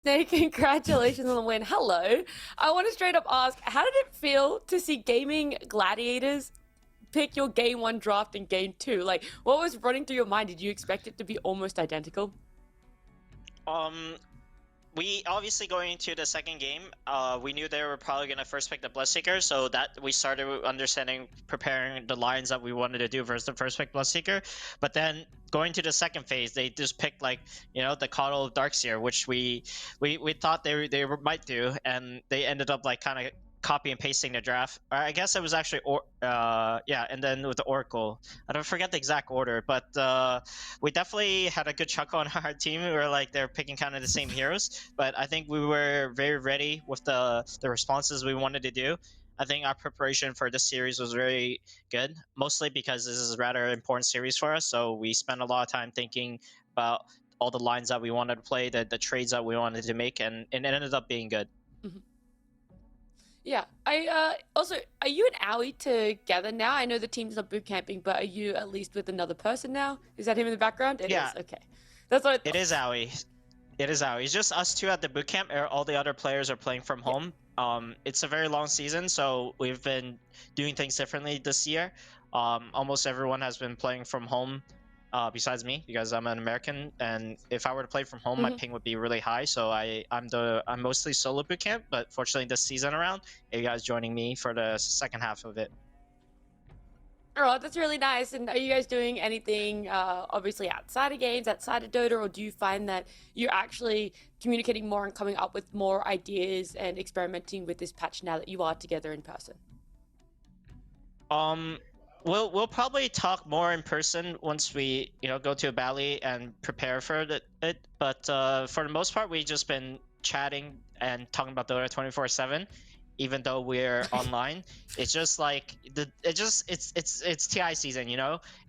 Hey, congratulations on the win. Hello. I want to straight up ask, how did it feel to see Gaming Gladiators pick your game one draft in game two? Like, what was running through your mind? Did you expect it to be almost identical? Um, we obviously going into the second game, we knew they were probably gonna first pick the Bloodseeker, so that we started understanding, preparing the lines that we wanted to do versus the first pick Bloodseeker. But then going to the second phase, they just picked like the Coddle of Darkseer, which we thought they might do, and they ended up like kind of copy and pasting the draft. Or I guess it was actually yeah, and then with the Oracle. I don't forget the exact order, but we definitely had a good chuckle on our team. We were like they're picking kind of the same heroes, but I think we were very ready with the responses we wanted to do. I think our preparation for this series was very good, mostly because this is a rather important series for us. So we spent a lot of time thinking about all the lines that we wanted to play, the trades that we wanted to make, and it ended up being good. Mhm. Yeah. I also, are you and Owie together now? I know the team's not boot camping, but are you at least with another person now? Is that him in the background? It is. Yeah, Okay. That's what I it thought. is Owie. It is Owie. It's just us two at the boot camp. All the other players are playing from Yeah. home. It's a very long season, so we've been doing things differently this year. Almost everyone has been playing from home, besides me, because I'm an American. And if I were to play from home, my Hmm. ping would be really high. So I'm mostly solo boot camp. But fortunately, this season around, you guys joining me for the second half of it. Oh, that's really nice. And are you guys doing anything, obviously outside of games, outside of Dota, or do you find that you're actually communicating more and coming up with more ideas and experimenting with this patch now that you are together in person? Um, we'll probably talk more in person once we go to Bali and prepare for it. But for the most part, we've just been chatting and talking about Dota 24/7. Even though we're online, it's just like it's TI season,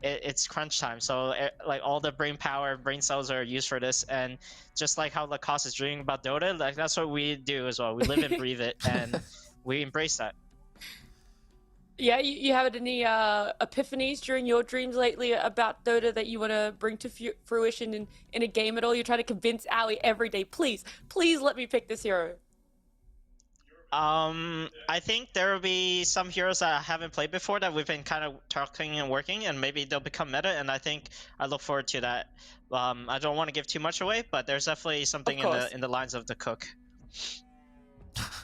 it's crunch time. So like all the brain power, brain cells are used for this, and just like how Lacoste is dreaming about Dota, like that's what we do as well. We live and breathe it, and we embrace that. Yeah, you had any epiphanies during your dreams lately about Dota that you want to bring to fruition in a game at all? You're trying to convince Owie every day, please, please let me pick this hero. I think there will be some heroes that I haven't played before that we've been kind of talking and working, and maybe they'll become meta. And I think I look forward to that. I don't want to give too much away, but there's definitely Of something in course. the lines of the cook.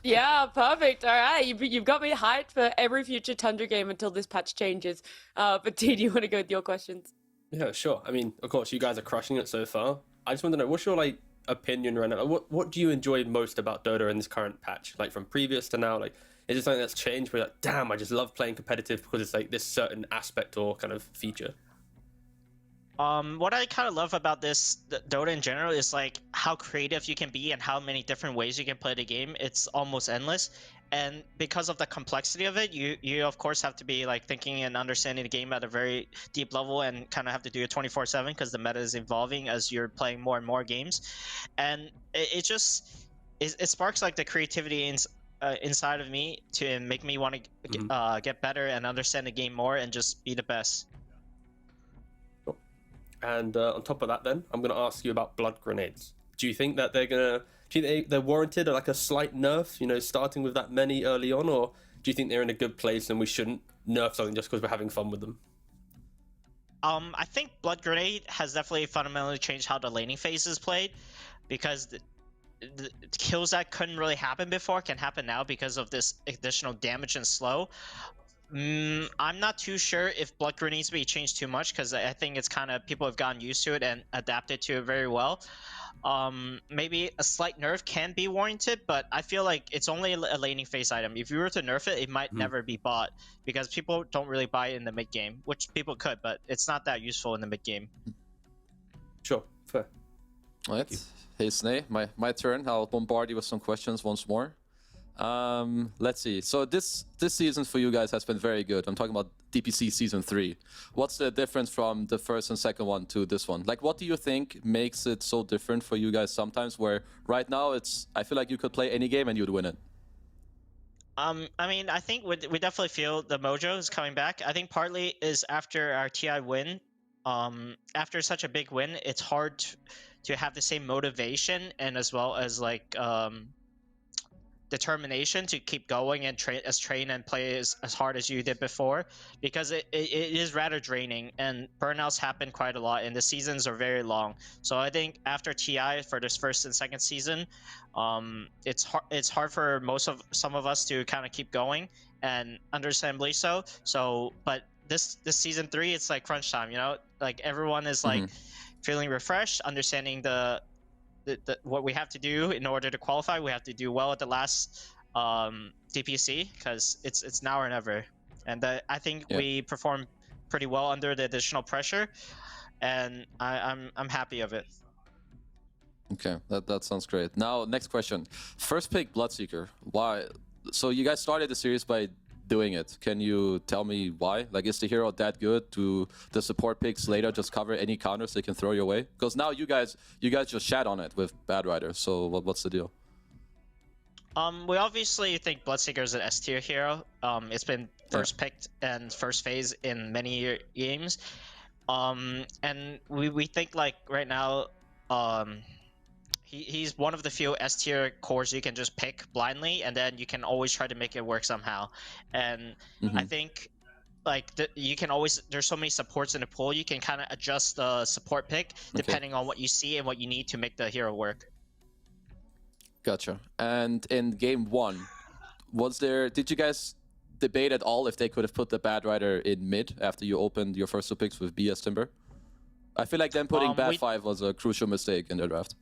Yeah, perfect. All right, you've got me hyped for every future Tundra game until this patch changes. But T, do you want to go with your questions? Yeah, sure. I mean, of course, you guys are crushing it so far. I just want to know, what's your opinion right now? What do you enjoy most about Dota in this current patch? Like from previous to now, like is it something that's changed? Where like, damn, I just love playing competitive because it's like this certain aspect or kind of feature. What I kind of love about this Dota in general is like how creative you can be and how many different ways you can play the game. It's almost endless. And because of the complexity of it, you of course have to be like thinking and understanding the game at a very deep level and kind of have to do it 24/7 because the meta is evolving as you're playing more and more games. And it just it sparks like the creativity inside of me to make me want to get better and understand the game more and just be the best. And on top of that, then I'm going to ask you about blood grenades. Do you think that they're warranted, like a slight nerf? Starting with that many early on, or do you think they're in a good place and we shouldn't nerf something just because we're having fun with them? I think Blood Grenade has definitely fundamentally changed how the laning phase is played, because the kills that couldn't really happen before can happen now because of this additional damage and slow. I'm not too sure if Blood Grenade needs to be changed too much because I think it's kind of people have gotten used to it and adapted to it very well. Maybe a slight nerf can be warranted, but I feel like it's only a laning phase item. If you were to nerf it, it might never be bought because people don't really buy it in the mid game, which people could, but it's not that useful in the mid game. Sure, fair. All right. Hey, Sney, my turn. I'll bombard you with some questions once more. Let's see. So this season for you guys has been very good. I'm talking about DPC season 3. What's the difference from the first and second one to this one? Like, what do you think makes it so different for you guys sometimes, where right now I feel like you could play any game and you'd win it? I mean, I think we definitely feel the mojo is coming back. I think partly is after our TI win. After such a big win, it's hard to have the same motivation and as well as like determination to keep going and train and play as hard as you did before, because it is rather draining and burnouts happen quite a lot and the seasons are very long. So I think after TI for this first and second season, it's hard for some of us to kind of keep going, and understandably so. But this season 3, it's like crunch time, you know, like everyone is like feeling refreshed, understanding the what we have to do in order to qualify. We have to do well at the last DPC, because it's now or never. And I think we performed pretty well under the additional pressure, and I'm happy of it. Okay, that sounds great. Now, next question. First pick Bloodseeker. Why? So you guys started the series by doing it. Can you tell me why? Like, is the hero that good? Do the support picks later just cover any counters they can throw your way? Because now you guys just shat on it with Bad Rider. So what's the deal? We obviously think Bloodseeker is an S tier hero. It's been first picked and first phase in many games. And we think like right now, he's one of the few S tier cores you can just pick blindly, and then you can always try to make it work somehow. And I think like you can always, there's so many supports in the pool, you can kind of adjust the support pick depending on what you see and what you need to make the hero work. Gotcha. And in game 1, did you guys debate at all if they could have put the Bad Rider in mid after you opened your first 2 picks with BS Timber? I feel like them putting Bad 5 was a crucial mistake in their draft.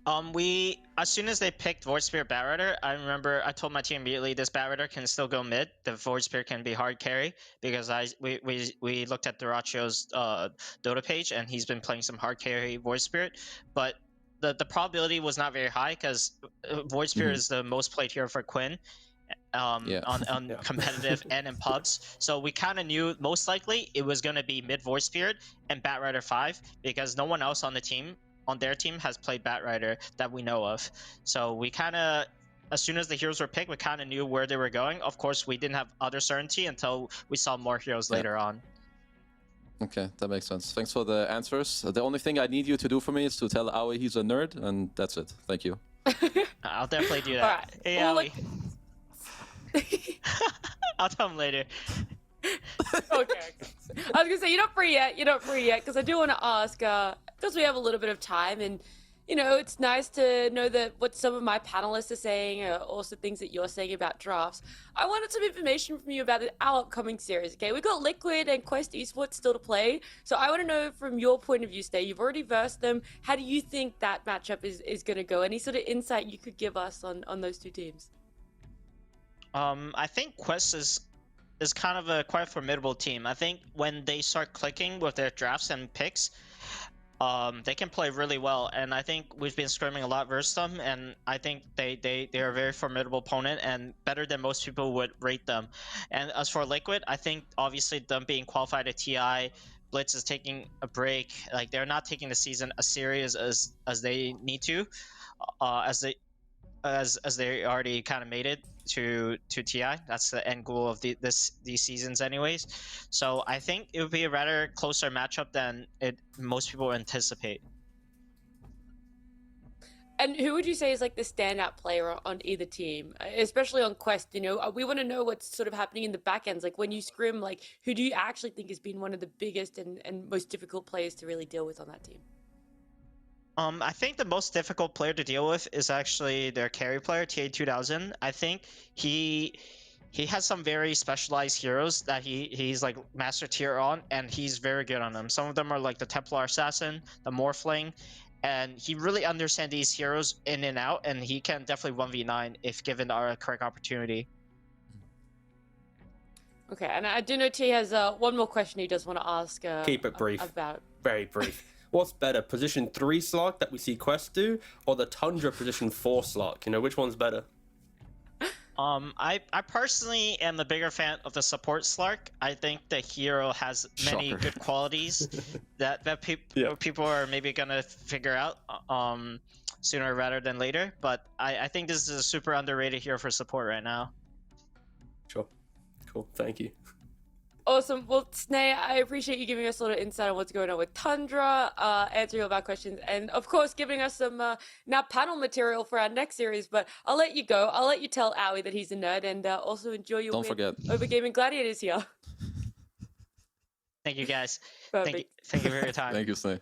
As soon as they picked Void Spirit Bat Rider, I remember I told my team immediately, this Bat Rider can still go mid. The Void Spirit can be hard carry, because we looked at Duracio's Dota page, and he's been playing some hard carry Void Spirit. But the probability was not very high, because Void Spirit is the most played hero for Quinn on competitive and in pubs. So we kind of knew most likely it was going to be mid Void Spirit and Bat Rider 5, because no one else on their team has played Bat Rider that we know of. So we kind of, as soon as the heroes were picked, we kind of knew where they were going. Of course, we didn't have other certainty until we saw more heroes later on. Okay, that makes sense. Thanks for the answers. The only thing I need you to do for me is to tell Aoi he's a nerd, and that's it. Thank you. I'll definitely do that. All right. Hey, Well, Aoi. I'll tell him later. Okay. I was gonna say, you're not free yet, because I do want to ask, because we have a little bit of time, and you know, it's nice to know that what some of my panelists are saying are also things that you're saying about drafts. I wanted some information from you about our upcoming series. Okay, we've got Liquid and Quest Esports still to play, so I want to know from your point of view, Stay. You've already versed them. How do you think that matchup is going to go? Any sort of insight you could give us on those two teams? I think Quest is kind of a quite formidable team. I think when they start clicking with their drafts and picks, they can play really well, and I think we've been scrimming a lot versus them, and I think they are a very formidable opponent and better than most people would rate them. And as for Liquid, I think obviously them being qualified at TI, Blitz is taking a break. Like, they're not taking the season as serious as they need to, as they already kind of made it to TI. That's the end goal of these seasons anyways. So I think it would be a rather closer matchup than most people anticipate. And who would you say is like the standout player on either team, especially on Quest? You know, we want to know what's sort of happening in the back ends. Like when you scrim, like who do you actually think has been one of the biggest and most difficult players to really deal with on that team? I think the most difficult player to deal with is actually their carry player, TA2000. I think he has some very specialized heroes that he's like master tier on, and he's very good on them. Some of them are like the Templar Assassin, the Morphling, and he really understands these heroes in and out, and he can definitely 1v9 if given our correct opportunity. Okay, and I do know T has one more question he does want to ask. Keep it brief. About. Very brief. What's better, position 3 Slark that we see Quest do, or the Tundra position 4 Slark? You know, which one's better? I personally am a bigger fan of the support Slark. I think the hero has many good qualities that people are maybe gonna figure out sooner rather than later. But I think this is a super underrated hero for support right now. Sure. Cool. Thank you. Awesome. Well, Sney, I appreciate you giving us a little insight on what's going on with Tundra, answering all of our questions, and of course, giving us some now panel material for our next series. But I'll let you go. I'll let you tell Owie that he's a nerd, and also enjoy your Don't win forget. over Gaimin Gladiators here. Thank you guys. Perfect. Thank you for your time. Thank you, Sney.